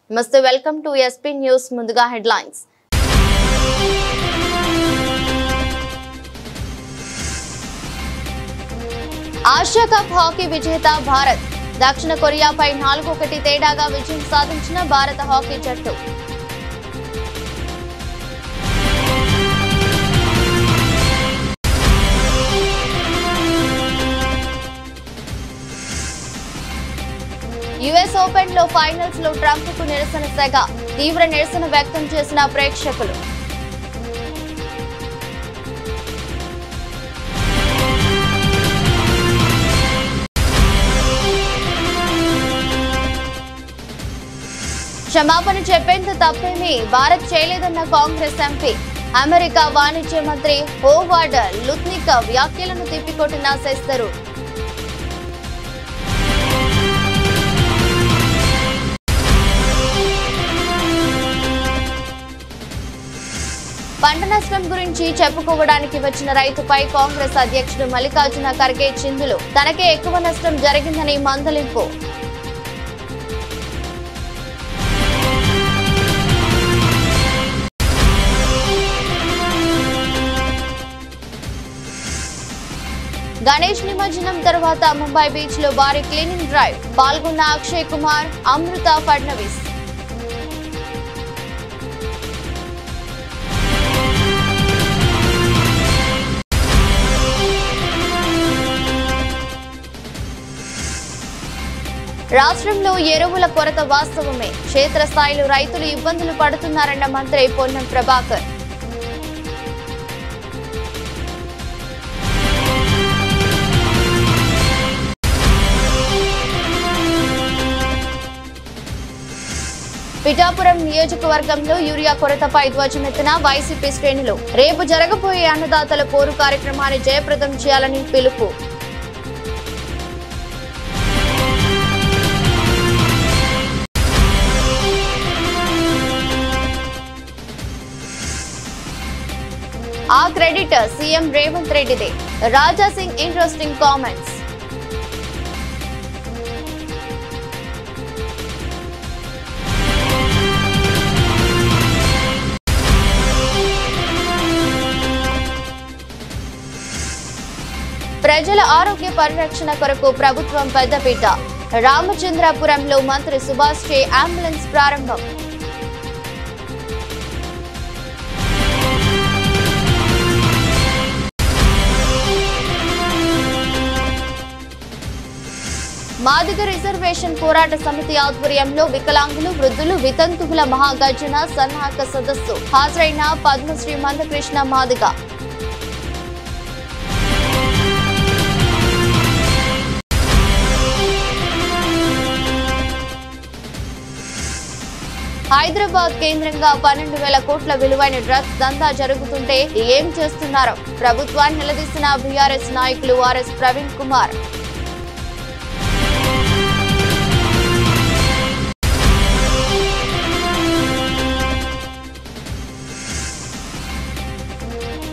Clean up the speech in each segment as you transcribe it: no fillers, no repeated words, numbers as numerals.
నమస్తే, welcome to SP news. ముందుగా headlines. Asia cup hockey విజేత భారత్. దక్షిణ కొరియాపై 4-1 తేడాగా విజయం సాధించిన భారత హాకీ జట్టు. యుఎస్ ఓపెన్ లో ఫైనల్స్ లో ట్రంప్ కు నిరసన సెగ. తీవ్ర నిరసన వ్యక్తం చేసిన ప్రేక్షకులు. క్షమాపణ చెప్పేంత తప్పేమీ భారత్ చేయలేదన్న కాంగ్రెస్ ఎంపీ. అమెరికా వాణిజ్య మంత్రి హోవార్డ్ లుత్నిక్ వ్యాఖ్యలను తిప్పికొట్టిన శశిథరూర్. పంట నష్టం గురించి చెప్పుకోవడానికి వచ్చిన రైతుపై కాంగ్రెస్ అధ్యక్షుడు మల్లికార్జున ఖర్గే చిందులు. తనకే ఎక్కువ నష్టం జరిగిందని మందలింపు. గణేష్ నిమజ్జనం తర్వాత ముంబై బీచ్ లో భారీ క్లీనింగ్ డ్రైవ్. పాల్గొన్న అక్షయ్ కుమార్, అమృత ఫడ్నవీస్. రాష్ట్రంలో ఎరువుల కొరత వాస్తవమే. క్షేత్రస్థాయిలో రైతులు ఇబ్బందులు పడుతున్నారన్న మంత్రి పొన్నం ప్రభాకర్. పిఠాపురం నియోజకవర్గంలో యూరియా కొరతపై ధ్వజమెత్తిన వైసీపీ శ్రేణులు. రేపు జరగబోయే అన్నదాతల పోరు కార్యక్రమాన్ని జయప్రదం చేయాలని పిలుపు. ఆ credit CM Revanth రెడ్డిదే. Raja Singh interesting comments. ప్రజల ఆరోగ్య పరిరక్షణ కొరకు ప్రభుత్వం పెద్దపీట. రామచంద్రపురంలో మంత్రి సుభాష్ చే అంబులెన్స్ ప్రారంభం. మాదిగ రిజర్వేషన్ పోరాట సమితి ఆధ్వర్యంలో వికలాంగులు, వృద్ధులు, వితంతువుల మహాగర్జన సన్నాహక సదస్సు. హాజరైన పద్మశ్రీ మందకృష్ణ మాదిగ. హైదరాబాద్ కేంద్రంగా 12,000 కోట్ల విలువైన డ్రగ్స్ దందా జరుగుతుంటే ఏం చేస్తున్నారో ప్రభుత్వాన్ని నిలదీసిన బీఆర్ఎస్ నాయకులు ఆర్ఎస్ ప్రవీణ్ కుమార్.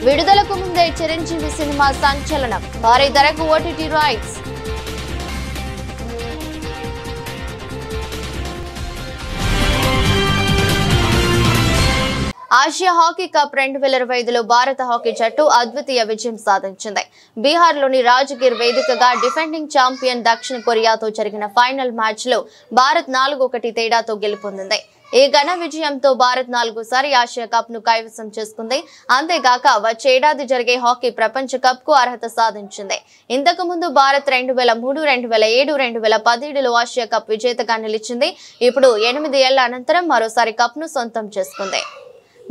విడుదలకు ముందే చిరంజీవి సినిమా సంచలనం. భారీ ధరకు OTT rights. Asia hockey cup 2025లో భారత హాకీ జట్టు అద్వితీయ విజయం సాధించింది. బీహార్లోని రాజ్గిర్ వేదికగా డిఫెండింగ్ ఛాంపియన్ దక్షిణ కొరియాతో జరిగిన ఫైనల్ మ్యాచ్ లో భారత్ 4-1 తేడాతో గెలుపొందింది. ఈ ఘన విజయంతో భారత్ 4వ ఆసియా కప్ ను కైవసం చేసుకుంది. అంతేగాక వచ్చే ఏడాది జరిగే హాకీ ప్రపంచ కప్ కు అర్హత సాధించింది. ఇంతకు ముందు భారత్ 2003, 2007, 2017లో ఆసియా కప్ విజేతగా నిలిచింది. ఇప్పుడు 8 ఏళ్ల అనంతరం మరోసారి కప్ ను సొంతం చేసుకుంది.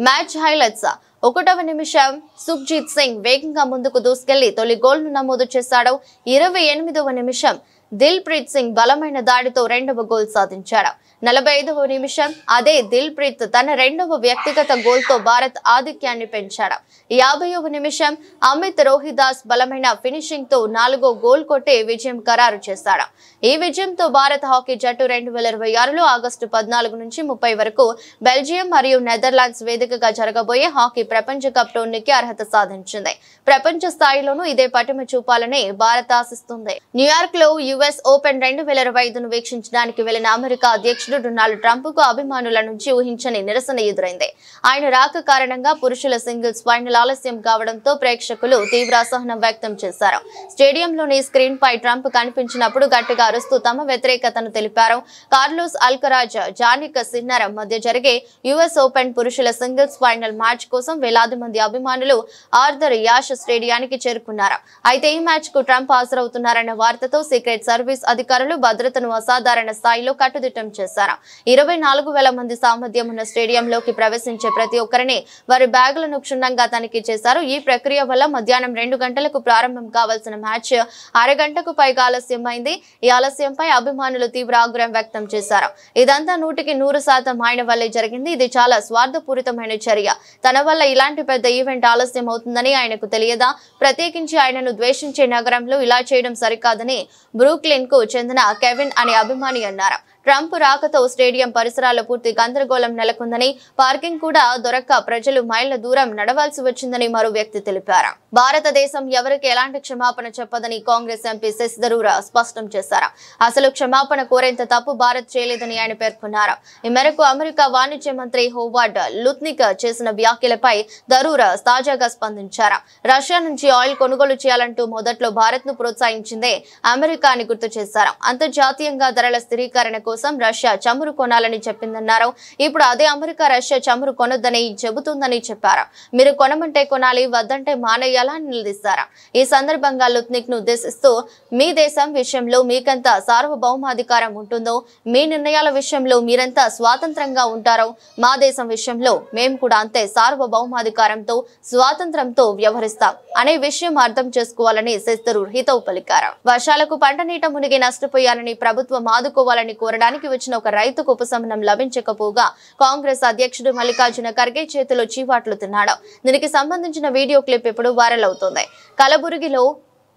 Match highlights. 1వ నిమిషం సుఖ్జీత్ సింగ్ వేగంగా ముందుకు దూసుకెళ్లి తొలి గోల్ ను నమోదు చేశాడు. 28వ నిమిషం దిల్ ప్రీత్ సింగ్ బలమైన దాడితో 2వ గోల్ సాధించాడు. 45వ నిమిషం అదే దిల్ ప్రీత్ తన 2వ వ్యక్తిగత గోల్ తో భారత్ ఆధిక్యాన్ని పెంచాడు. 50వ నిమిషం అమిత్ రోహిదాస్ బలమైన ఫినిషింగ్ తో 4వ గోల్ కొట్టి విజయం ఖరారు చేశాడు. ఈ విజయంతో భారత హాకీ జట్టు 2026లో ఆగస్టు 14 నుంచి 30 వరకు బెల్జియం మరియు నెదర్లాండ్స్ వేదికగా జరగబోయే హాకీ ప్రపంచ కప్ టోర్నీకి అర్హత సాధించింది. ప్రపంచ స్థాయిలోనూ ఇదే పటిమ చూపాలని భారత్ ఆశిస్తుంది. న్యూయార్క్ లో యుఎస్ ఓపెన్ 2025ను వీక్షించడానికి వెళ్లిన అమెరికా అధ్యక్షుడు డొనాల్డ్ ట్రంప్ కు అభిమానుల నుంచి ఊహించని నిరసన ఎదురైంది. ఆయన రాక కారణంగా పురుషుల సింగిల్స్ ఫైనల్ ఆలస్యం కావడంతో ప్రేక్షకులు తీవ్ర అసహనం వ్యక్తం చేశారు. స్టేడియంలోని స్క్రీన్ పై ట్రంప్ కనిపించినప్పుడు గట్టిగా అరుస్తూ తమ వ్యతిరేకతను తెలిపారు. కార్లోస్ అల్కరాజ్, జానిక్ సిన్నర్ మధ్య జరిగే యుఎస్ ఓపెన్ పురుషుల సింగిల్స్ ఫైనల్ మ్యాచ్ కోసం వేలాది మంది అభిమానులు ఆర్థర్ యాష్ స్టేడియానికి చేరుకున్నారు. అయితే ఈ మ్యాచ్ కు ట్రంప్ హాజరవుతున్నారన్న వార్తతో సీక్రెట్ సర్వీస్ అధికారులు భద్రతను అసాధారణ స్థాయిలో కట్టుదిట్టం చేశారు. 24,000 మంది సామర్థ్యం ఉన్న స్టేడియంలోకి ప్రవేశించే ప్రతి ఒక్కరిని వారి బ్యాగులను క్షుణ్ణంగా తనిఖీ చేశారు. ఈ ప్రక్రియ వల్ల మధ్యాహ్నం 2 గంటలకు ప్రారంభం కావాల్సిన మ్యాచ్ అరగంటకు పైగా ఆలస్యమైంది. ఈ ఆలస్యంపై అభిమానులు తీవ్ర ఆగ్రహం వ్యక్తం చేశారు. ఇదంతా 100% ఆయన వల్లే జరిగింది. ఇది చాలా స్వార్థపూరితమైన చర్య. తన వల్ల ఇలాంటి పెద్ద ఈవెంట్ ఆలస్యం అవుతుందని ఆయనకు తెలియదా? ప్రత్యేకించి ఆయనను ద్వేషించే నగరంలో ఇలా చేయడం సరికాదని బ్రూక్లిన్ కు చెందిన కెవిన్ అనే అభిమాని అన్నారు. ట్రంప్ రాకతో స్టేడియం పరిసరాల్లో పూర్తి గందరగోళం నెలకొందని, పార్కింగ్ కూడా దొరక్క ప్రజలు మైళ్ల దూరం నడవాల్సి వచ్చిందని మరో వ్యక్తి తెలిపారు. భారతదేశం ఎవరికి ఎలాంటి క్షమాపణ చెప్పదని కాంగ్రెస్ ఎంపీ శశి థరూర్ స్పష్టం చేశారు. అసలు క్షమాపణ కోరేంత తప్పు భారత్ చేయలేదని ఆయన పేర్కొన్నారు. ఈ మేరకు అమెరికా వాణిజ్య మంత్రి హోవార్డ్ లుత్నిక్ చేసిన వ్యాఖ్యలపై థరూర్ తాజాగా స్పందించారు. రష్యా నుంచి ఆయిల్ కొనుగోలు చేయాలంటూ మొదట్లో భారత్ ను ప్రోత్సహించిందే అమెరికా అని గుర్తు చేశారు. అంతర్జాతీయంగా ధరల స్థిరీకరణ కోసం రష్యా చమురు కొనాలని చెప్పిందన్నారు. ఇప్పుడు అదే అమెరికా రష్యా చమురు కొనొద్దని చెబుతుందని చెప్పారు. మీరు కొనమంటే కొనాలి, వద్దంటే మానేయాలా అని నిలదీశారు. ఈ సందర్భంగా లుత్నిక్ ను ఉద్దేశిస్తూ మీ దేశం విషయంలో మీకెంత సార్వభౌమాధికారం ఉంటుందో, మీ నిర్ణయాల విషయంలో మీరెంత స్వాతంత్రంగా ఉంటారో, మా దేశం విషయంలో మేము కూడా అంతే సార్వభౌమాధికారంతో స్వాతంత్రంతో వ్యవహరిస్తాం అనే విషయం అర్థం చేసుకోవాలని శశి థరూర్ హితవు పలికారు. వర్షాలకు పంట నీట మునిగి నష్టపోయారని ప్రభుత్వం ఆదుకోవాలని కోరడానికి వచ్చిన ఒక రైతుకు ఉపశమనం లభించకపోగా కాంగ్రెస్ అధ్యక్షుడు మల్లికార్జున ఖర్గే చేతిలో చీవాట్లు తిన్నాడు. దీనికి సంబంధించిన వీడియో క్లిప్ ఇప్పుడు వైరల్ అవుతోంది. కలబురగిలో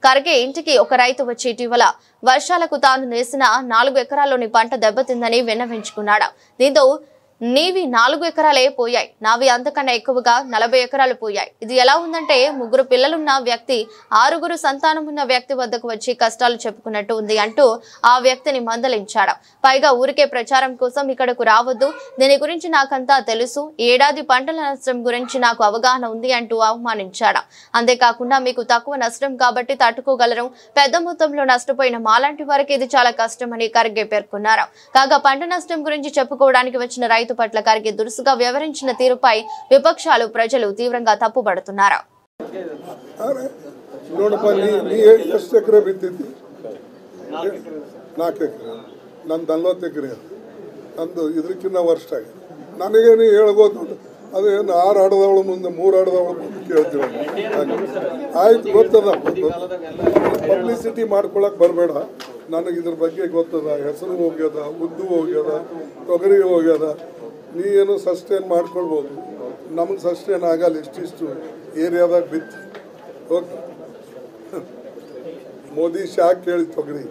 ఖర్గే ఇంటికి ఒక రైతు వచ్చి ఇటీవల వర్షాలకు తాను వేసిన 4 ఎకరాల్లోని పంట దెబ్బతిందని విన్నవించుకున్నాడు. దీంతో నీవి 4 ఎకరాలే పోయాయి, నావి అంతకన్నా ఎక్కువగా 40 ఎకరాలు పోయాయి. ఇది ఎలా ఉందంటే 3 పిల్లలున్న వ్యక్తి 6 సంతానం ఉన్న వ్యక్తి వద్దకు వచ్చి కష్టాలు చెప్పుకున్నట్టు ఉంది అంటూ ఆ వ్యక్తిని మందలించాడు. పైగా ఊరికే ప్రచారం కోసం ఇక్కడకు రావద్దు, దీని గురించి నాకంతా తెలుసు, ఏడాది పంటల నష్టం గురించి నాకు అవగాహన ఉంది అంటూ అవమానించాడు. అంతేకాకుండా మీకు తక్కువ నష్టం కాబట్టి తట్టుకోగలరు, పెద్ద మొత్తంలో నష్టపోయిన మాలాంటి వారికి ఇది చాలా కష్టమని ఖర్గే పేర్కొన్నారు. కాగా పంట నష్టం గురించి చెప్పుకోవడానికి వచ్చిన రైతు పట్ల ఖర్గే దురుసుగా వ్యవహరించిన తీరుపై విపక్షాలు, ప్రజలు తీవ్రంగా తప్పుపడుతున్నారు. ನನಗೇನು ಹೇಳ್ಬೋದು, ಅದೇನು 6 ಆಡದವಳು ಮುಂದೆ 3 ಆಡದವಳು ಮುಂದೆ ಕೇಳ್ತೀವಿ. ಆಯ್ತು, ಗೊತ್ತದ, ಪಬ್ಲಿಸಿಟಿ ಮಾಡ್ಕೊಳಕ್ ಬರಬೇಡ. ನನಗೆ ಇದ್ರ ಬಗ್ಗೆ ಗೊತ್ತದ. ಹೆಸರು ಹೋಗ್ಯದ, ಉದ್ದು ಹೋಗ್ಯದ, ತೊಗರಿ ಹೋಗ್ಯದ. ನೀ ಏನು ಸಸ್ಟೇನ್ ಮಾಡ್ಕೊಳ್ಬೋದು, ನಮಗೆ ಸಸ್ಟೇನ್ ಆಗಲ್ಲ. ಇಷ್ಟಿಷ್ಟು ಏರಿಯಾದಾಗ ಬಿತ್ತು. ಓಕೆ, ಮೋದಿ ಶಾಕ್ ಕೇಳಿ ತೊಗರಿ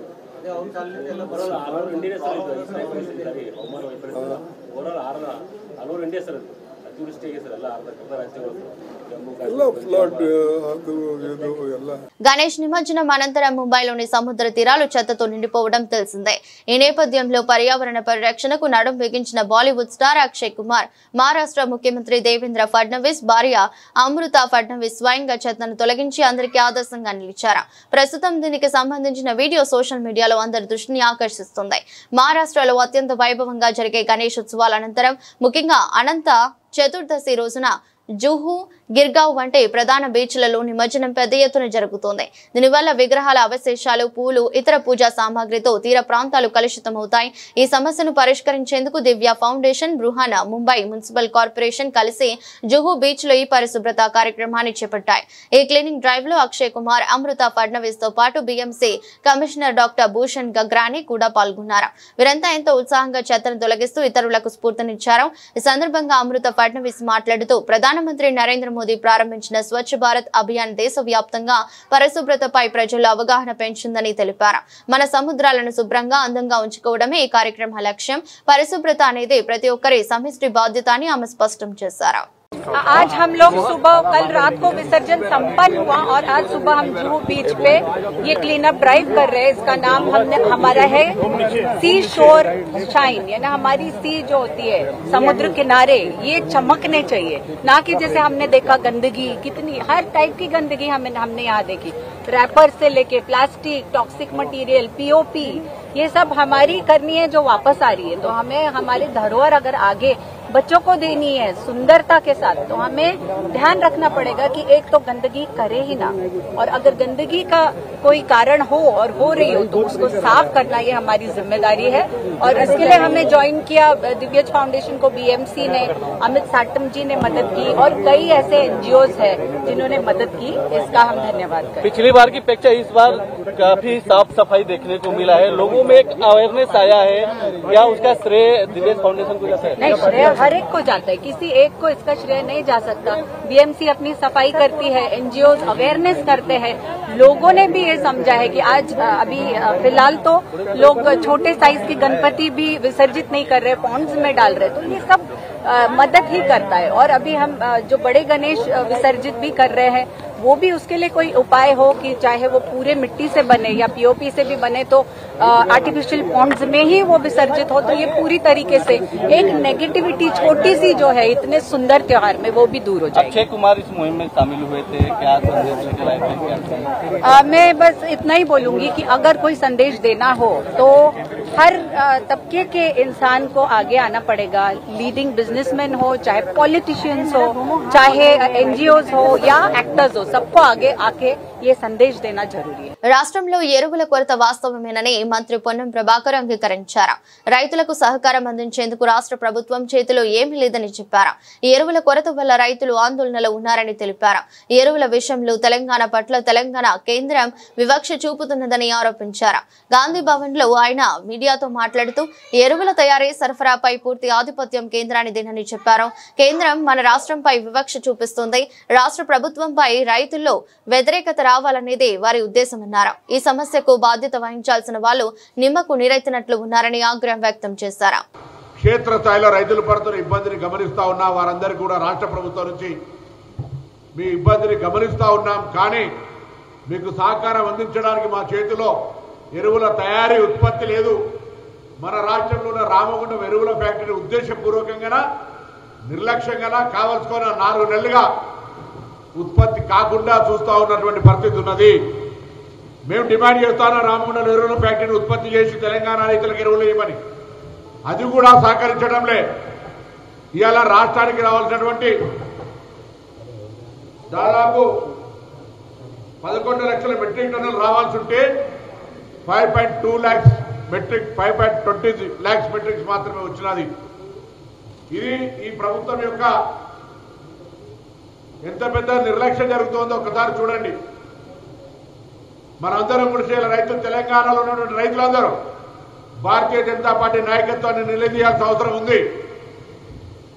గణేష్ నిమజ్జనం అనంతరం ముంబైలోని సముద్ర తీరాలు చెత్తతో నిండిపోవడం తెలిసిందే. ఈ నేపథ్యంలో పర్యావరణ పరిరక్షణకు నడుం బిగించిన బాలీవుడ్ స్టార్ అక్షయ్ కుమార్, మహారాష్ట్ర ముఖ్యమంత్రి దేవేంద్ర ఫడ్నవీస్ భార్య అమృత ఫడ్నవీస్ స్వయంగా చెత్తను తొలగించి అందరికీ ఆదర్శంగా నిలిచారు. ప్రస్తుతం దీనికి సంబంధించిన వీడియో సోషల్ మీడియాలో అందరి దృష్టిని ఆకర్షిస్తుంది. మహారాష్ట్రలో అత్యంత వైభవంగా జరిగే గణేష్ ఉత్సవాల అనంతరం ముఖ్యంగా అనంత చతుర్దశి రోజున జుహు, గిర్గావ్ వంటి ప్రధాన బీచ్లలో నిమజ్జనం పెద్ద ఎత్తున జరుగుతోంది. దీనివల్ల విగ్రహాల అవశేషాలు, పూలు, ఇతర పూజా సామాగ్రితో తీర ప్రాంతాలు కలుషితమవుతాయి. ఈ సమస్యను పరిష్కరించేందుకు Divya foundation, Brihanmumbai municipal corporation కలిసి జుహు బీచ్ లో ఈ పరిశుభ్రత కార్యక్రమాన్ని చేపట్టాయి. ఈ క్లీనింగ్ డ్రైవ్ లో అక్షయ్ కుమార్, అమృత ఫడ్నవీస్ తో పాటు BMC కమిషనర్ డాక్టర్ భూషణ్ గగ్రాని కూడా పాల్గొన్నారు. వీరంతా ఎంతో ఉత్సాహంగా చెత్తను తొలగిస్తూ ఇతరులకు స్ఫూర్తినిచ్చారు. ఈ సందర్భంగా అమృత ఫడ్నవీస్ మాట్లాడుతూ ప్రధానమంత్రి నరేంద్ర మోదీ ప్రారంభించిన స్వచ్ఛ భారత్ అభియాన్ దేశవ్యాప్తంగా పరిశుభ్రతపై ప్రజల్లో అవగాహన పెంచిందని తెలిపారు. మన సముద్రాలను శుభ్రంగా, అందంగా ఉంచుకోవడమే ఈ కార్యక్రమ లక్ష్యం. పరిశుభ్రత అనేది ప్రతి ఒక్కరి సమిష్టి బాధ్యత అని ఆమె స్పష్టం చేశారు. आज हम लोग सुबह कल रात को विसर्जन संपन्न हुआ और आज सुबह हम जुहू बीच पे ये क्लीन अप ड्राइव कर रहे हैं। इसका नाम हमारा है सी शोर शाइन, यानी हमारी सी जो होती है समुद्र किनारे ये चमकने चाहिए, ना कि जैसे हमने देखा गंदगी, कितनी हर टाइप की गंदगी हमने यहाँ देखी, रैपर से लेके प्लास्टिक, टॉक्सिक मटेरियल, पीओपी, ये सब हमारी करनी है जो वापस आ रही है। तो हमें हमारी धरोहर अगर आगे बच्चों को देनी है सुंदरता के साथ, तो हमें ध्यान रखना पड़ेगा कि एक तो गंदगी करे ही ना, और अगर गंदगी का कोई कारण हो और हो रही हो तो उसको साफ करना ये हमारी जिम्मेदारी है। और इसके लिए हमें ज्वाइन किया दिव्यज फाउंडेशन को बीएमसी ने, अमित साटम जी ने मदद की और कई ऐसे एनजीओज है जिन्होंने मदद की, इसका हम धन्यवाद करें। पिछली बार की अपेक्षा इस बार काफी साफ सफाई देखने को मिला है, लोगों में एक अवेयरनेस आया है, क्या उसका श्रेय दिव्यज फाउंडेशन को जाता है? नहीं, श्रेय हर एक को जाता है, किसी एक को इसका श्रेय नहीं जा सकता। बीएमसी अपनी सफाई करती है, एनजीओ अवेयरनेस करते हैं, लोगों ने भी ये समझा है कि आज अभी फिलहाल तो लोग छोटे साइज के गणपति भी विसर्जित नहीं कर रहे, पॉन्ड्स में डाल रहे, तो ये सब मदद ही करता है। और अभी हम जो बड़े गणेश विसर्जित भी कर रहे हैं, वो भी उसके लिए कोई उपाय हो कि चाहे वो पूरे मिट्टी से बने या पीओपी से भी बने, तो आर्टिफिशियल पॉन्ड्स में ही वो विसर्जित हो, तो ये पूरी तरीके से एक नेगेटिविटी छोटी सी जो है इतने सुंदर त्योहार में वो भी दूर हो जाएगी। अक्षय कुमार इस मुहिम में शामिल हुए थे, क्या संदेश लेकर आए थे? मैं बस इतना ही बोलूंगी कि अगर कोई संदेश देना हो तो हर तबके के इंसान को आगे आना पड़ेगा, लीडिंग बिजनेसमैन हो, चाहे पॉलिटिशियंस हो, चाहे एनजीओज हो या एक्टर्स हो, सबको आगे आके ये संदेश देना जरूरी है। రాష్ట్రంలో ఎరువుల కొరత వాస్తవమేనని మంత్రి పొన్నం ప్రభాకర్ అంగీకరించారు. రైతులకు సహకారం అందించేందుకు రాష్ట్ర ప్రభుత్వం చేతిలో ఏమీ లేదని చెప్పారు. ఈ ఎరువుల కొరత వల్ల రైతులు ఆందోళనలో ఉన్నారని తెలిపారు. ఎరువుల విషయంలో తెలంగాణ పట్ల తెలంగాణ కేంద్రం వివక్ష చూపుతున్నదని ఆరోపించారు. గాంధీ భవన్ లో ఆయన మీడియాతో మాట్లాడుతూ ఎరువుల తయారీ సరఫరాపై పూర్తి ఆధిపత్యం కేంద్రానిదేనని చెప్పారు. కేంద్రం మన రాష్ట్రంపై వివక్ష చూపిస్తుంది. రాష్ట్ర ప్రభుత్వంపై రైతుల్లో వ్యతిరేకత రావాలనేదే వారి ఉద్దేశమన్నారు. ఈ సమస్యకు బాధ్యత వహించాల్సిన వాళ్ళు నిమ్మకు నీరెత్తినట్లు ఉన్నారని ఆగ్రహం వ్యక్తం చేశారు. క్షేత్రస్థాయిలో రైతులు పడుతున్న ఇబ్బందిని గమనిస్తా ఉన్నా వారందరికీ కూడా రాష్ట్ర ప్రభుత్వం నుంచి మీ ఇబ్బందిని గమనిస్తా ఉన్నాం, కానీ మీకు సహకారం అందించడానికి మా చేతిలో ఎరువుల తయారీ ఉత్పత్తి లేదు. మన రాష్ట్రంలో ఉన్న రామగుండం ఎరువుల ఫ్యాక్టరీ ఉద్దేశపూర్వకంగా నిర్లక్ష్యంగా కావాల్సుకున్న 4 నెలలుగా ఉత్పత్తి కాకుండా చూస్తా ఉన్నటువంటి పరిస్థితి ఉన్నది. మేము డిమాండ్ చేస్తాను రామగుండం ఎరువుల ఫ్యాక్టరీని ఉత్పత్తి చేసి తెలంగాణ రైతులకు ఎరువులు ఇవ్వమని, అది కూడా సహకరించడంలే. ఇవాళ రాష్ట్రానికి రావాల్సినటువంటి దాదాపు 11 లక్షల మెట్రిక్ టన్నులు రావాల్సి ఉంటే 5.2 lakhs మెట్రిక్ 5.20 lakhs మెట్రిక్స్ మాత్రమే వచ్చినది. ఇది ఈ ప్రభుత్వం యొక్క ఎంత పెద్ద నిర్లక్ష్యం జరుగుతుందో ఒకసారి చూడండి. మనందరం కూడా రైతులు, తెలంగాణలో ఉన్నటువంటి రైతులందరూ భారతీయ జనతా పార్టీ నాయకత్వాన్ని నిలదీయాల్సిన అవసరం ఉంది.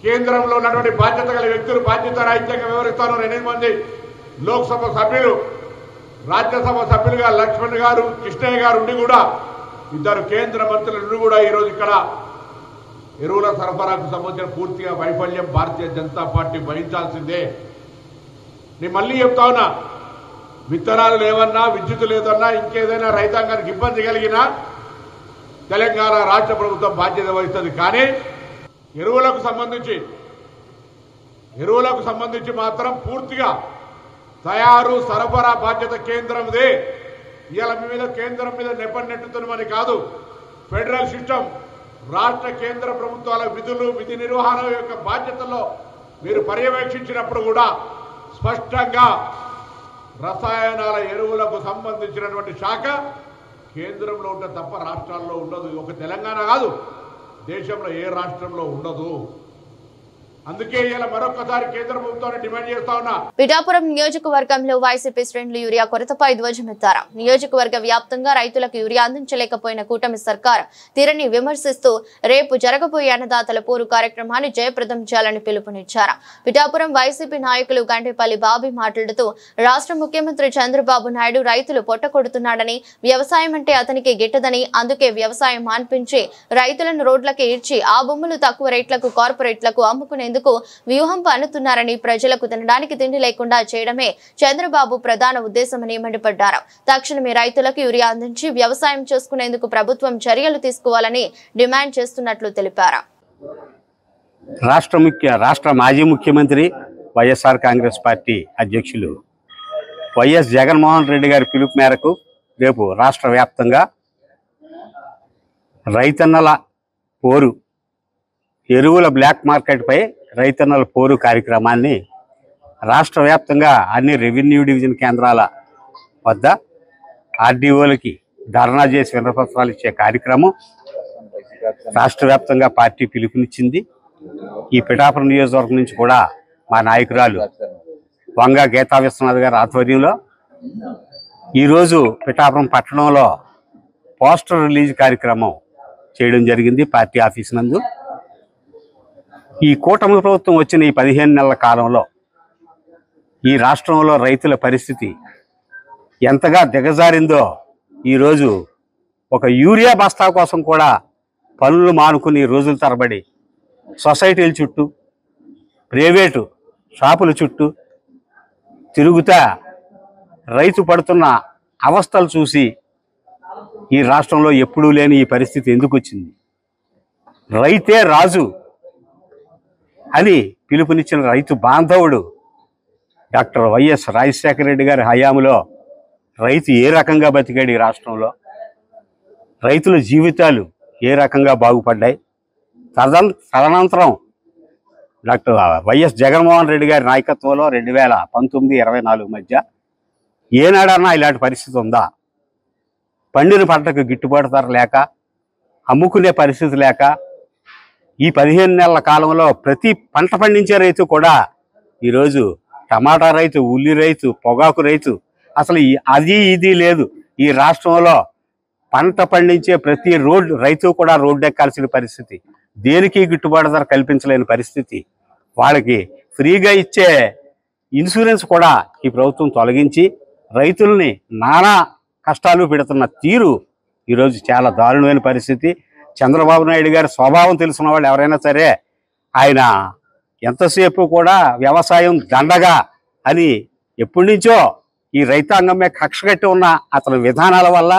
కేంద్రంలో ఉన్నటువంటి బాధ్యత గల వ్యక్తులు బాధ్యత రాహిత్యంగా వివరిస్తున్నారు. 8 మంది లోక్సభ సభ్యులు, రాజ్యసభ సభ్యులుగా లక్ష్మణ్ గారు, కృష్ణయ్య గారు ఉండి కూడా 2 కేంద్ర మంత్రులు ఉండి కూడా ఈరోజు ఇక్కడ ఎరువుల సరఫరాకు సంబంధించిన పూర్తిగా వైఫల్యం భారతీయ జనతా పార్టీ వహించాల్సిందే. నేను మళ్ళీ చెప్తా ఉన్నా, విత్తనాలు లేవన్నా, విద్యుత్ లేదన్నా, ఇంకేదైనా రైతాంగానికి ఇబ్బంది కలిగినా తెలంగాణ రాష్ట్ర ప్రభుత్వం బాధ్యత వహిస్తుంది. కానీ ఎరువులకు సంబంధించి మాత్రం పూర్తిగా తయారు సరఫరా బాధ్యత కేంద్రందే. ఇవాళ మీ మీద కేంద్రం మీద నెట్టుతున్నామని కాదు. ఫెడరల్ సిస్టమ్, రాష్ట్ర కేంద్ర ప్రభుత్వాల విధి నిర్వహణ యొక్క బాధ్యతల్లో మీరు పర్యవేక్షించినప్పుడు కూడా స్పష్టంగా రసాయనాల ఎరువులకు సంబంధించినటువంటి శాఖ కేంద్రంలో ఉంటే తప్ప రాష్ట్రాల్లో ఉండదు. ఒక తెలంగాణ కాదు, దేశంలో ఏ రాష్ట్రంలో ఉండదు. అందుకే ఇలా మరొకసారి కేంద్ర ప్రభుత్వాన్ని డిమాండ్ చేస్తా ఉన్నా. పిఠాపురం నియోజకవర్గంలో వైసీపీ శ్రేణులు యూరియా కొరతపై ధ్వజమెత్తారు. నియోజకవర్గ వ్యాప్తంగా రైతులకు యూరియా అందించలేకపోయిన కూటమి సర్కార్ తీరని విమర్శిస్తూ రేపు జరగబోయే అన్నదాతల పోరు కార్యక్రమాన్ని జయప్రదం చేయాలని పిలుపునిచ్చారు. పిఠాపురం వైసీపీ నాయకులు గంటేపల్లి బాబీ మాట్లాడుతూ రాష్ట్ర ముఖ్యమంత్రి చంద్రబాబు నాయుడు రైతులు పొట్టకొడుతున్నాడని, వ్యవసాయం అంటే అతనికి గిట్టదని, అందుకే వ్యవసాయం మాన్పించి రైతులను రోడ్లకి ఈడ్చి ఆ భూములు తక్కువ రేట్లకు కార్పొరేట్లకు అమ్ముకునేందుకు చేసుకునేందుకు వ్యూహం పన్నుతున్నారని, ప్రజలకు తినడానికి తిండి లేకుండా చేయడమే చంద్రబాబు ప్రధాన ఉద్దేశమని మండిపడ్డారు. తక్షణమే రైతులకు యూరియా అందించి వ్యవసాయం చేసుకునేందుకు ప్రభుత్వం చర్యలు తీసుకోవాలని డిమాండ్ చేస్తున్నట్లు తెలిపారు. రాష్ట్ర మాజీ ముఖ్యమంత్రి వైఎస్ఆర్ కాంగ్రెస్ పార్టీ అధ్యక్షులు వైఎస్ జగన్మోహన్ రెడ్డి గారి పిలుపు మేరకు రేపు రాష్ట్ర వ్యాప్తంగా రైతన్నల పోరు, ఎరువుల బ్లాక్ మార్కెట్పై రైతన్నల పోరు కార్యక్రమాన్ని రాష్ట్ర వ్యాప్తంగా అన్ని రెవెన్యూ డివిజన్ కేంద్రాల వద్ద ఆర్డీఓలకి ధర్నా చేసి వినతిపత్రాలు ఇచ్చే కార్యక్రమం రాష్ట్ర వ్యాప్తంగా పార్టీ పిలుపునిచ్చింది. ఈ పిఠాపురం నియోజకవర్గం నుంచి కూడా మా నాయకురాలు వంగ గీతా విశ్వనాథ్ గారి ఆధ్వర్యంలో ఈరోజు పిఠాపురం పట్టణంలో పోస్టర్ రిలీజ్ కార్యక్రమం చేయడం జరిగింది పార్టీ ఆఫీస్ నందు. ఈ కూటమి ప్రభుత్వం వచ్చిన ఈ 15 నెలల కాలంలో ఈ రాష్ట్రంలో రైతుల పరిస్థితి ఎంతగా దిగజారిందో ఈరోజు ఒక యూరియా బస్తా కోసం కూడా పనులు మానుకుని రోజుల తరబడి సొసైటీల చుట్టూ, ప్రైవేటు షాపుల చుట్టూ తిరుగుతా రైతు పడుతున్న అవస్థలు చూసి ఈ రాష్ట్రంలో ఎప్పుడూ లేని ఈ పరిస్థితి ఎందుకు వచ్చింది? రైతే రాజు అని పిలుపునిచ్చిన రైతు బాంధవుడు డాక్టర్ వైఎస్ రాజశేఖర రెడ్డి గారి హయాంలో రైతు ఏ రకంగా బతికాడు ఈ రాష్ట్రంలో, రైతుల జీవితాలు ఏ రకంగా బాగుపడ్డాయి. తదనంతరం డాక్టర్ వైఎస్ జగన్మోహన్ రెడ్డి గారి నాయకత్వంలో 2019-24 మధ్య ఏనాడన్నా ఇలాంటి పరిస్థితి ఉందా? పండిన పంటకు గిట్టుబాటు ధర లేక, అమ్ముకునే పరిస్థితి లేక ఈ 15 నెలల కాలంలో ప్రతి పంట పండించే రైతు కూడా ఈరోజు టమాటా రైతు, ఉల్లి రైతు, పొగాకు రైతు, అసలు అది ఇది లేదు. ఈ రాష్ట్రంలో పంట పండించే ప్రతి రైతు కూడా రోడ్డు ఎక్కాల్సిన పరిస్థితి, దేనికి గిట్టుబాటు ధర కల్పించలేని పరిస్థితి. వాళ్ళకి ఫ్రీగా ఇచ్చే ఇన్సూరెన్స్ కూడా ఈ ప్రభుత్వం తొలగించి రైతుల్ని నానా కష్టాలు పెడుతున్న తీరు ఈరోజు చాలా దారుణమైన పరిస్థితి. చంద్రబాబు నాయుడు గారి స్వభావం తెలిసిన వాళ్ళు ఎవరైనా సరే ఆయన ఎంతసేపు కూడా వ్యవసాయం దండగా అని ఎప్పటి నుంచో ఈ రైతాంగమే కక్ష కట్టి ఉన్న అతని విధానాల వల్ల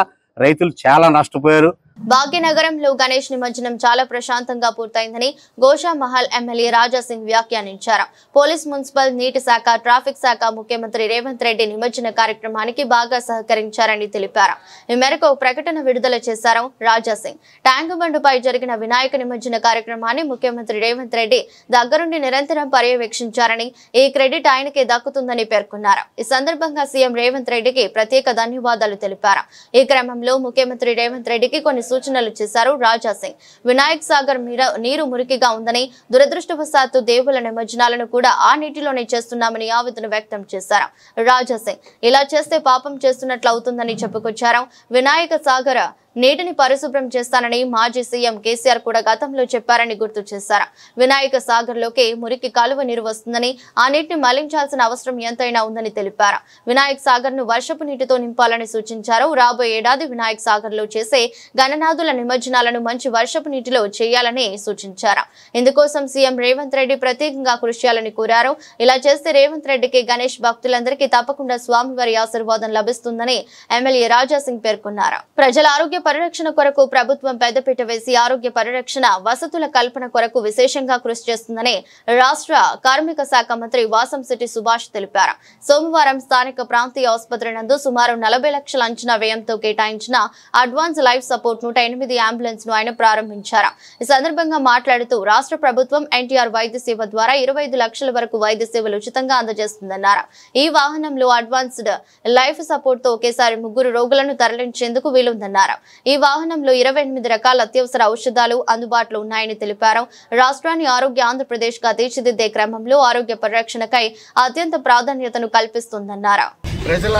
రైతులు చాలా నష్టపోయారు. భాగ్యనగరంలో గణేష్ నిమజ్జనం చాలా ప్రశాంతంగా పూర్తయిందని గోషామహల్ ఎమ్మెల్యే రాజాసింగ్ వ్యాఖ్యానించారు. పోలీస్, మున్సిపల్, నీటి శాఖ, ట్రాఫిక్ శాఖ, ముఖ్యమంత్రి రేవంత్ రెడ్డి నిమజ్జన కార్యక్రమానికి బాగా సహకరించారని తెలిపారు. ఈ మేరకు ప్రకటన విడుదల చేశారు రాజాసింగ్. ట్యాంక్ బండుపై జరిగిన వినాయక నిమజ్జన కార్యక్రమాన్ని ముఖ్యమంత్రి రేవంత్ రెడ్డి దగ్గరుండి నిరంతరం పర్యవేక్షించారని, ఈ క్రెడిట్ ఆయనకే దక్కుతుందని పేర్కొన్నారు. ఈ సందర్భంగా సీఎం రేవంత్ రెడ్డికి ప్రత్యేక ధన్యవాదాలు తెలిపారు. ఈ క్రమంలో ముఖ్యమంత్రి రేవంత్ రెడ్డికి కొన్ని సూచనలు చేశారు రాజాసింగ్. వినాయక్ సాగర్ నీరు మురికిగా ఉందని, దురదృష్టవశాత్తు దేవుల నిమజ్జనాలను కూడా ఆ నీటిలోనే చేస్తున్నామని ఆవేదన వ్యక్తం చేశారు రాజాసింగ్. ఇలా చేస్తే పాపం చేస్తున్నట్లు అవుతుందని చెప్పుకొచ్చారు. వినాయక సాగర్ నీటిని పరిశుభ్రం చేస్తానని మాజీ సీఎం కేసీఆర్ కూడా గతంలో చెప్పారని గుర్తు చేశారు. వినాయక సాగర్ లోకి మురికి కాలువ నీరు వస్తుందని, ఆ నీటిని మళ్లించాల్సిన అవసరం ఎంతైనా ఉందని తెలిపారు. వినాయక్ సాగర్ ను వర్షపు నీటితో నింపాలని సూచించారు. రాబోయే ఏడాది వినాయక్ సాగర్ లో చేసే గణనాథుల నిమజ్జనాలను మంచి వర్షపు నీటిలో చేయాలని సూచించారు. ఇందుకోసం సీఎం రేవంత్ రెడ్డి ప్రత్యేకంగా కృషి చేయాలని కోరారు. ఇలా చేస్తే రేవంత్ రెడ్డికి, గణేష్ భక్తులందరికీ తప్పకుండా స్వామివారి ఆశీర్వాదం లభిస్తుందని ఎమ్మెల్యే రాజాసింగ్ పేర్కొన్నారు. ప్రజల ఆరోగ్య పరిరక్షణ కొరకు ప్రభుత్వం పెద్దపీట వేసి ఆరోగ్య పరిరక్షణ వసతుల కల్పన కొరకు విశేషంగా కృషి చేస్తుందని రాష్ట్ర కార్మిక శాఖ మంత్రి వాసంశెట్టి సుభాష్ తెలిపారు. సోమవారం స్థానిక ప్రాంతీయ ఆసుపత్రి నందు సుమారు 40 లక్షల అంచనా వ్యయంతో కేటాయించిన అడ్వాన్స్ లైఫ్ సపోర్ట్ 108 అంబులెన్స్ ను ఆయన ప్రారంభించారు. ఈ సందర్భంగా మాట్లాడుతూ రాష్ట్ర ప్రభుత్వం ఎన్టీఆర్ వైద్య సేవ ద్వారా 25 లక్షల వరకు వైద్య సేవలు ఉచితంగా అందజేస్తుందన్నారు. ఈ వాహనంలో అడ్వాన్స్డ్ లైఫ్ సపోర్ట్ తో ఒకేసారి 3 రోగులను తరలించేందుకు వీలుందన్నారు. ఈ వాహనంలో 28 రకాల అత్యవసర ఔషధాలు అందుబాటులో ఉన్నాయని తెలిపారు. రాష్ట్రాన్ని ఆరోగ్య ఆంధ్రప్రదేశ్ గా తీర్చిదిద్దే క్రమంలో ఆరోగ్య పరిరక్షణకై అత్యంత ప్రాధాన్యతను కల్పిస్తుందన్నారు. ప్రజల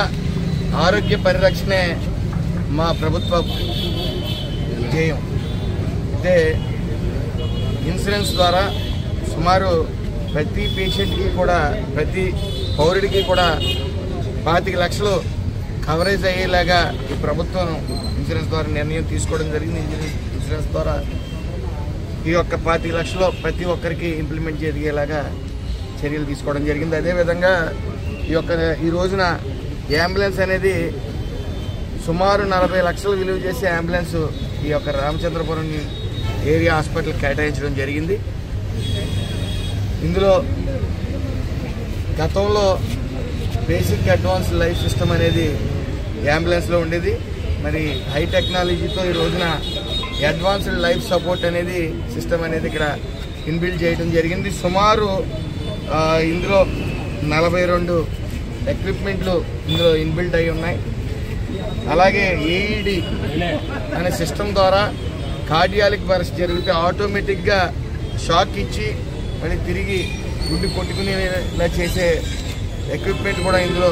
ఆరోగ్య పరిరక్షణే మా ప్రభుత్వ ధ్యేయం. ఇదే ఇన్సూరెన్స్ ద్వారా సుమారు ప్రతి పేషెంట్కి కూడా, ప్రతి పౌరుడికి కూడా 25 లక్షలు కవరేజ్ అయ్యేలాగా ఈ ప్రభుత్వం ఇన్సూరెన్స్ ద్వారా నిర్ణయం తీసుకోవడం జరిగింది. ఇన్సూరెన్స్ ద్వారా ఈ యొక్క 25 లక్షలు ప్రతి ఒక్కరికి ఇంప్లిమెంట్ జరిగేలాగా చర్యలు తీసుకోవడం జరిగింది. అదేవిధంగా ఈ రోజున అంబులెన్స్ అనేది సుమారు 40 లక్షలు విలువ చేసే అంబులెన్స్ ఈ యొక్క రామచంద్రపురం ఏరియా హాస్పిటల్ కేటాయించడం జరిగింది. ఇందులో గతంలో బేసిక్ అడ్వాన్స్ లైఫ్ సిస్టమ్ అనేది అంబులెన్స్లో ఉండేది. మరి హై టెక్నాలజీతో ఈ రోజున అడ్వాన్స్డ్ లైఫ్ సపోర్ట్ అనేది సిస్టమ్ అనేది ఇక్కడ ఇన్బిల్డ్ చేయడం జరిగింది. సుమారు ఇందులో 42 ఎక్విప్మెంట్లు ఇందులో ఇన్బిల్డ్ అయి ఉన్నాయి. అలాగే ఏఈడి అనే సిస్టమ్ ద్వారా కార్డియాలిక్ బర్స్ట్ జరిగితే ఆటోమేటిక్గా షాక్ ఇచ్చి మళ్ళీ తిరిగి గుడ్డు కొట్టుకునేలా చేసే ఎక్విప్మెంట్ కూడా ఇందులో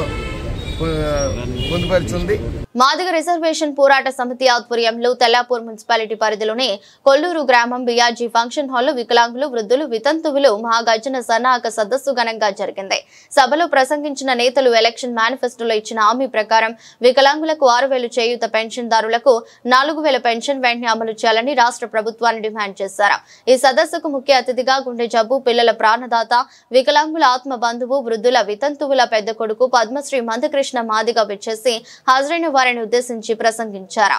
పొందుపరుచుంది. మాదిగ రిజర్వేషన్ పోరాట సమితి ఆధ్వర్యంలో తెల్లాపూర్ మున్సిపాలిటీ పరిధిలోని కొల్లూరు గ్రామం బిఆర్జీ ఫంక్షన్ హాల్లో వికలాంగులు, వృద్ధులు, వితంతువులు మహాగర్జన సన్నాహక సదస్సు ఘనంగా జరిగింది. సభలో ప్రసంగించిన నేతలు ఎలక్షన్ మేనిఫెస్టోలో ఇచ్చిన హామీ ప్రకారం వికలాంగులకు 6,000 చేయూత పెన్షన్దారులకు 4,000 పెన్షన్ వెంటనే అమలు చేయాలని రాష్ట్ర ప్రభుత్వాన్ని డిమాండ్ చేశారు. ఈ సదస్సుకు ముఖ్య అతిథిగా గుండె జబ్బు పిల్లల ప్రాణదాత, వికలాంగుల ఆత్మ బంధువు, వృద్ధుల వితంతువుల పెద్ద కొడుకు పద్మశ్రీ మందకృష్ణ మాదిగ విచ్చేసి హాజరైన వారిని ఉద్దేశించి ప్రసంగించారు.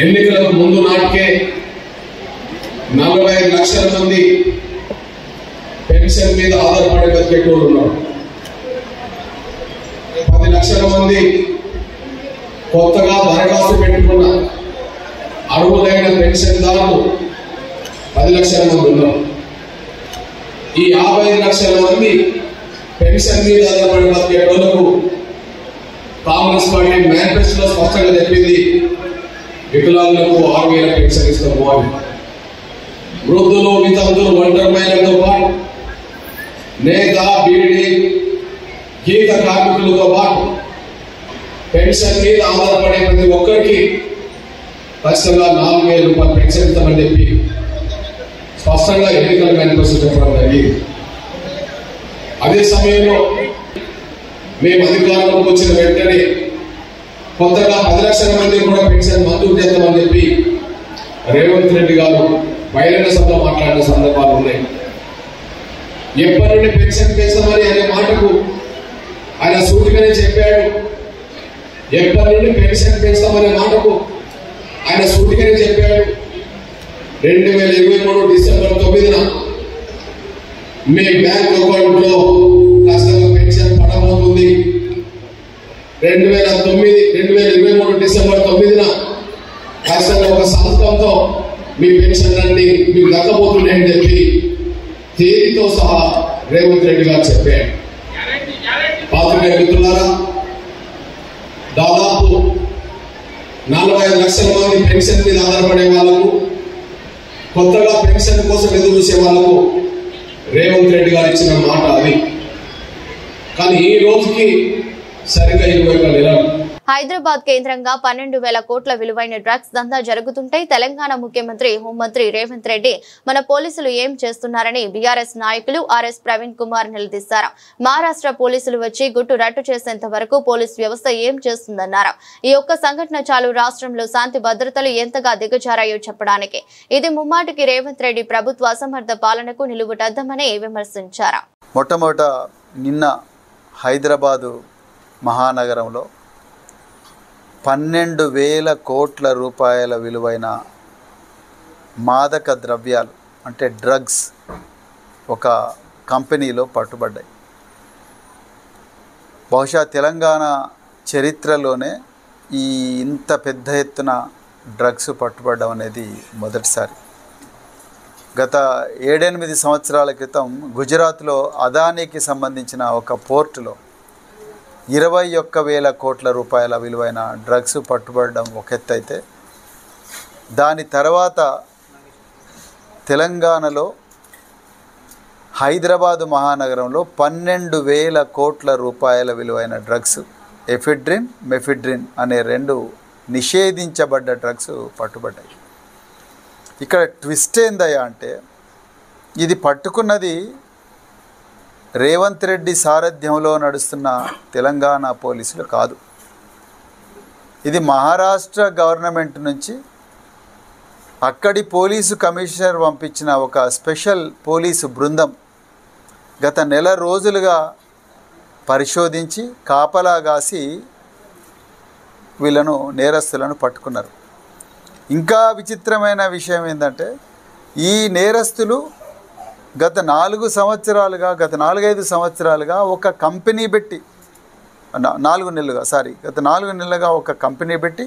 ఎన్నికలకు ముందు నాటికే 45 లక్షల మంది పెన్షన్ మీద ఆధారపడి బతికేటోళ్ళు ఉన్నారు. 10 లక్షల మంది కొత్తగా దరఖాస్తు పెట్టుకున్న అర్హులైన పెన్షన్దారులు 10 లక్షల మంది ఉన్నారు. ఈ 55 లక్షల మంది పెన్షన్ మీద ఆధారపడి బతికేటోళ్లకు కాంగ్రెస్ పార్టీ మేనిఫెస్టోలో స్పష్టంగా చెప్పింది, వికలాంగులకు 6,000 పెన్షన్ ఇస్తాము అని. వృద్ధులు, వితంతులు, ఒంటరి మహిళలతో పాటు నేత, బీడీ, గీత కార్మికులతో పాటు పెన్షన్ మీద ఆధారపడే ప్రతి ఒక్కరికి ఖచ్చితంగా 4,000 రూపాయలు పెన్షన్ ఇస్తామని చెప్పి స్పష్టంగా ఎన్నికల మేనిఫెస్టో చెప్పడం జరిగింది. అదే సమయంలో మేము అధికారంలోకి వచ్చిన వెంటనే కొత్తగా 10 లక్షల మంది కూడా పెన్షన్ మంజూరు చేద్దామని చెప్పి రేవంత్ రెడ్డి గారు బహిరంగ సభలో మాట్లాడిన సందర్భాలు ఉన్నాయి. ఎప్పటి నుండి పెన్షన్ పెంచామని అనే మాటకు ఆయన సూటిగానే చెప్పాడు. ఎప్పటి నుండి పెన్షన్ పెంచామనే మాటకు ఆయన సూటిగానే చెప్పాడు. 2023 డిసెంబర్ 9న మీ బ్యాంక్ అకౌంట్ లో ఖచ్చితంగా పెన్షన్ పడబోతుంది. 2023 డిసెంబర్ 9న ఖచ్చితంగా ఒక సంవత్సరంతో మీ పెన్షన్ అన్ని మీకు దక్కబోతున్నాయని చెప్పి తేదీతో సహా రేవంత్ రెడ్డి గారు చెప్పారు. పాత్రికేయ మిత్రులారా, దాదాపు 45 లక్షల మంది పెన్షన్ మీద ఆధారపడే వాళ్ళకు, కొత్తగా పెన్షన్ కోసం ఎదురు చూసే వాళ్ళకు రేవంత్ రెడ్డి గారు ఇచ్చిన మాట అది. కానీ ఈ రోజుకి సరిగ్గా 20 నెలలు. హైదరాబాద్ కేంద్రంగా 12,000 కోట్ల విలువైన డ్రగ్స్ దందా జరుగుతుంటే తెలంగాణ ముఖ్యమంత్రి హోంమంత్రి రేవంత్ రెడ్డి మన పోలీసులు ఏం చేస్తున్నారని బీఆర్ఎస్ నాయకులు ఆర్ఎస్ ప్రవీణ్ కుమార్ నిలదీశారు. మహారాష్ట్ర పోలీసులు వచ్చి గుట్టు రట్టు చేసేంత వరకు పోలీస్ వ్యవస్థ ఏం చేస్తుందన్నారు. ఈ ఒక్క సంఘటన చాలు రాష్ట్రంలో శాంతి భద్రతలు ఎంతగా దిగజారాయో చెప్పడానికి. ఇది ముమ్మాటికి రేవంత్ రెడ్డి ప్రభుత్వ అసమర్థ పాలనకు నిలువుటద్దమని విమర్శించారు. మొట్టమొదట నిన్న హైదరాబాదు మహానగరంలో 12,000 కోట్ల రూపాయల విలువైన మాదక ద్రవ్యాలు అంటే డ్రగ్స్ ఒక కంపెనీలో పట్టుబడ్డాయి. బహుశా తెలంగాణ చరిత్రలోనే ఇంత పెద్ద ఎత్తున డ్రగ్స్ పట్టుబడడం అనేది మొదటిసారి. గత 7-8 సంవత్సరాల క్రితం గుజరాత్లో అదానీకి సంబంధించిన ఒక పోర్టులో 21,000 కోట్ల రూపాయల విలువైన డ్రగ్స్ పట్టుబడడం ఒక ఎత్తు అయితే, దాని తర్వాత తెలంగాణలో హైదరాబాదు మహానగరంలో 12,000 కోట్ల రూపాయల విలువైన డ్రగ్స్ ఎఫిడ్రిన్, మెఫిడ్రిన్ అనే 2 నిషేధించబడ్డ డ్రగ్స్ పట్టుబడ్డాయి. ఇక్కడ ట్విస్ట్ ఏందయ్యా అంటే, ఇది పట్టుకున్నది రేవంత్ రెడ్డి సారథ్యంలో నడుస్తున్న తెలంగాణ పోలీసులు కాదు. ఇది మహారాష్ట్ర గవర్నమెంట్ నుంచి అక్కడి పోలీసు కమిషనర్ పంపించిన ఒక స్పెషల్ పోలీసు బృందం గత నెల రోజులుగా పరిశోధించి కాపలా కాసి వీళ్ళను నేరస్తులను పట్టుకున్నారు. ఇంకా విచిత్రమైన విషయం ఏంటంటే ఈ నేరస్తులు గత 4 సంవత్సరాలుగా ఒక కంపెనీ పెట్టి 4 నెలలుగా ఒక కంపెనీ పెట్టి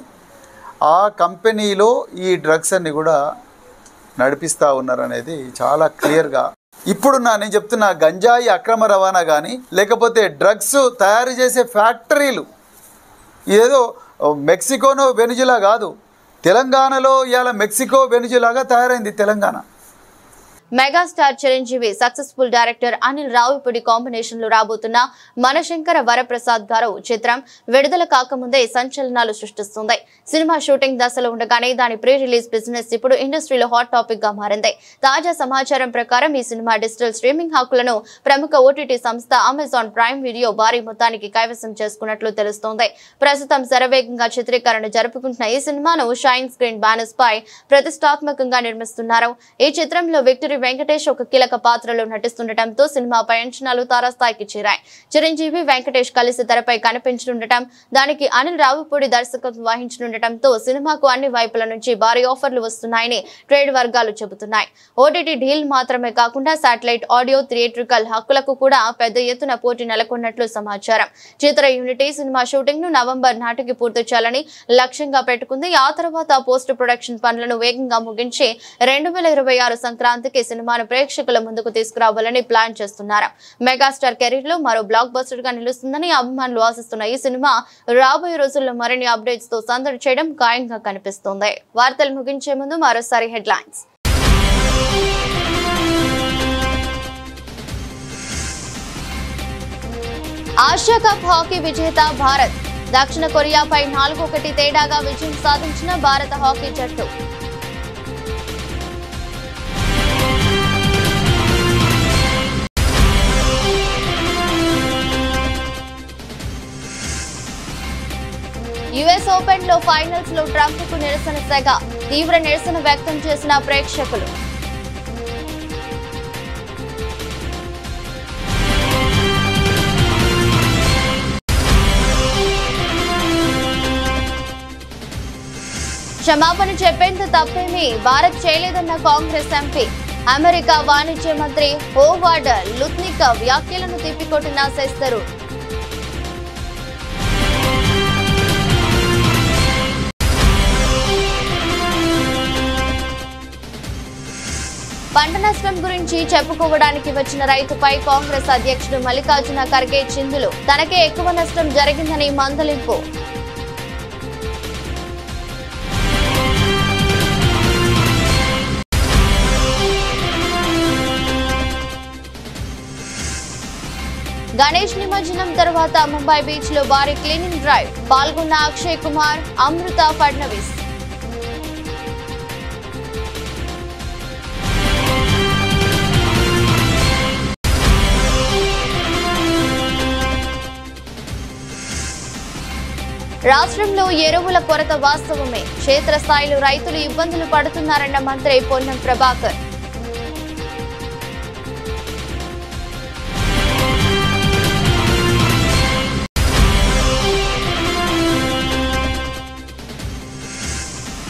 ఆ కంపెనీలో ఈ డ్రగ్స్ అన్ని కూడా నడిపిస్తూ ఉన్నారనేది చాలా క్లియర్గా. ఇప్పుడు నేను చెప్తున్నా గంజాయి అక్రమ రవాణా కానీ లేకపోతే డ్రగ్స్ తయారు చేసే ఫ్యాక్టరీలు ఏదో మెక్సికోనో వెనుజులా కాదు, తెలంగాణలో ఇవాళ మెక్సికో వెనుజులాగా తయారైంది Telangana. Megastar Chiranjeevi successful director Anil Ravipudi combination లో రాబోతున్న మనశంకర వరప్రసాద్ గారు చిత్రం విడుదల కాకముందే సంచలనాలు సృష్టిస్తుంది. సినిమా షూటింగ్ దశలో ఉండగానే దాని ప్రీ రిలీజ్ బిజినెస్ ఇప్పుడు ఇండస్ట్రీలో హాట్ టాపిక్ గా మారింది. తాజా సమాచారం ప్రకారం ఈ సినిమా డిజిటల్ స్ట్రీమింగ్ హక్కులను ప్రముఖ ఓటీటీ సంస్థ అమెజాన్ ప్రైమ్ వీడియో భారీ మొత్తానికి కైవసం చేసుకున్నట్లు తెలుస్తోంది. ప్రస్తుతం శరవేగంగా చిత్రీకరణ జరుపుకుంటున్న ఈ సినిమాను షైన్ స్క్రీన్ బ్యానర్స్ పై ప్రతిష్టాత్మకంగా నిర్మిస్తున్నారు. ఈ చిత్రంలో విక్టరీ వెంకటేష్ ఒక కీలక పాత్రలో నటిస్తుండటంతో సినిమాపై అంచనాలు తారాస్థాయికి చేరాయి. చిరంజీవి వెంకటేష్ కలిసి తెరపై కనిపించనుండటం, దానికి అనిల్ రావిపూడి దర్శకత్వం వహించనుండటంతో సినిమాకు అన్ని వైపుల నుంచి భారీ ఆఫర్లు వస్తున్నాయని ట్రేడ్ వర్గాలు చెబుతున్నాయి. ఓటీటీ డీల్ మాత్రమే కాకుండా శాటిలైట్ ఆడియో, థియేట్రికల్ హక్కులకు కూడా పెద్ద ఎత్తున పోటీ నెలకొన్నట్లు సమాచారం. చిత్ర యూనిటీ సినిమా షూటింగ్ ను నవంబర్ నాటికి పూర్తి చేయాలని లక్ష్యంగా పెట్టుకుంది. ఆ తర్వాత పోస్ట్ ప్రొడక్షన్ పనులను వేగంగా ముగించి 2026 సంక్రాంతికి సినిమాను ప్రేక్షకుల ముందుకు తీసుకురావాలని ప్లాన్ చేస్తున్నారు. మెగాస్టార్ కెరీర్ లో మరో బ్లాక్ బస్టర్ గా నిలుస్తుందని అభిమానులు ఆశిస్తున్న ఈ సినిమా రాబోయే రోజుల్లో మరిన్ని అప్డేట్స్ తో సందడి చేయడం ఖాయంగా కనిపిస్తోంది. వార్తలు ముగించే ముందు మరోసారి హెడ్లైన్స్. ఆసియా కప్ హాకీ విజేత భారత్. దక్షిణ కొరియాపై 4-1 తేడాగా విజయం సాధించిన భారత హాకీ జట్టు. యుఎస్ ఓపెన్ లో ఫైనల్స్ లో ట్రంప్ కు నిరసన సెగ. తీవ్ర నిరసన వ్యక్తం చేసిన ప్రేక్షకులు. క్షమాపణ చెప్పేంత తప్పేమీ భారత్ చేయలేదన్న కాంగ్రెస్ ఎంపీ. అమెరికా వాణిజ్య మంత్రి హోవార్డ్ లుత్నిక్ వ్యాఖ్యలను తిప్పికొట్టిన శెస్తరు. పంట నష్టం గురించి చెప్పుకోవడానికి వచ్చిన రైతుపై కాంగ్రెస్ అధ్యక్షుడు మల్లికార్జున ఖర్గే చిందులు. తనకే ఎక్కువ నష్టం జరిగిందని మందలింపు. గణేష్ నిమజ్జనం తర్వాత ముంబై బీచ్ లో భారీ క్లీనింగ్ డ్రైవ్. పాల్గొన్న అక్షయ్ కుమార్, అమృత ఫడ్నవీస్. రాష్ట్రంలో ఎరువుల కొరత వాస్తవమే. క్షేత్రస్థాయిలో రైతులు ఇబ్బందులు పడుతున్నారన్న మంత్రి పొన్నం ప్రభాకర్.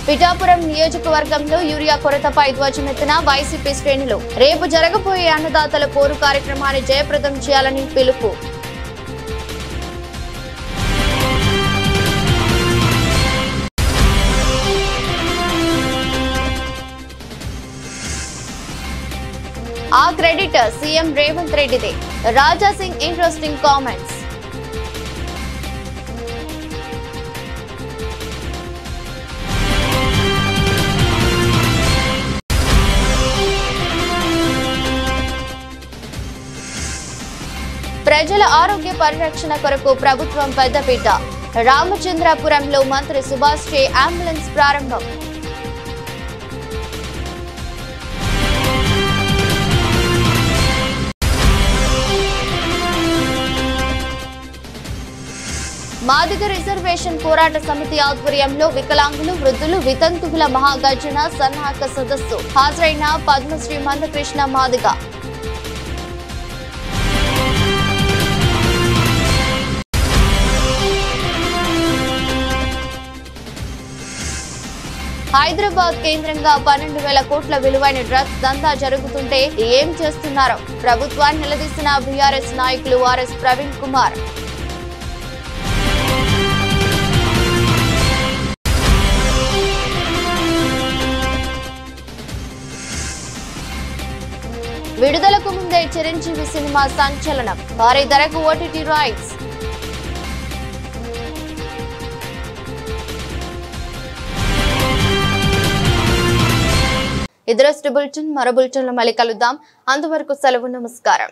పిఠాపురం నియోజకవర్గంలో యూరియా కొరతపై ధ్వజమెత్తిన వైసీపీ శ్రేణులు. రేపు జరగబోయే అన్నదాతల పోరు కార్యక్రమాన్ని జయప్రదం చేయాలని పిలుపు. ఆ credit CM Revanth రెడ్డిదే. Raja Singh interesting comments. ప్రజల ఆరోగ్య పరిరక్షణ కొరకు ప్రభుత్వం పెద్దపీట. రామచంద్రాపురంలో మంత్రి సుభాష్ చే అంబులెన్స్ ప్రారంభం. మాదిగ రిజర్వేషన్ పోరాట సమితి ఆధ్వర్యంలో వికలాంగులు, వృద్ధులు, వితంతువుల మహాగర్జన సన్నాహక సదస్సు. హాజరైన పద్మశ్రీ మందకృష్ణ మాదిగ. హైదరాబాద్ కేంద్రంగా 12,000 కోట్ల విలువైన డ్రగ్స్ దందా జరుగుతుంటే ఏం చేస్తున్నారో ప్రభుత్వాన్ని నిలదీసిన బీఆర్ఎస్ నాయకులు ఆర్ఎస్ ప్రవీణ్ కుమార్. విడుదలకు ముందే చిరంజీవి సినిమా సంచలనం. భారీ ధరకు ఓటీటీ రైట్స్. ఇదరస్ట్ బులెటిన్ మరో బులెటిన్లో మళ్ళీ కలుద్దాం. అంతవరకు సెలవు. నమస్కారం.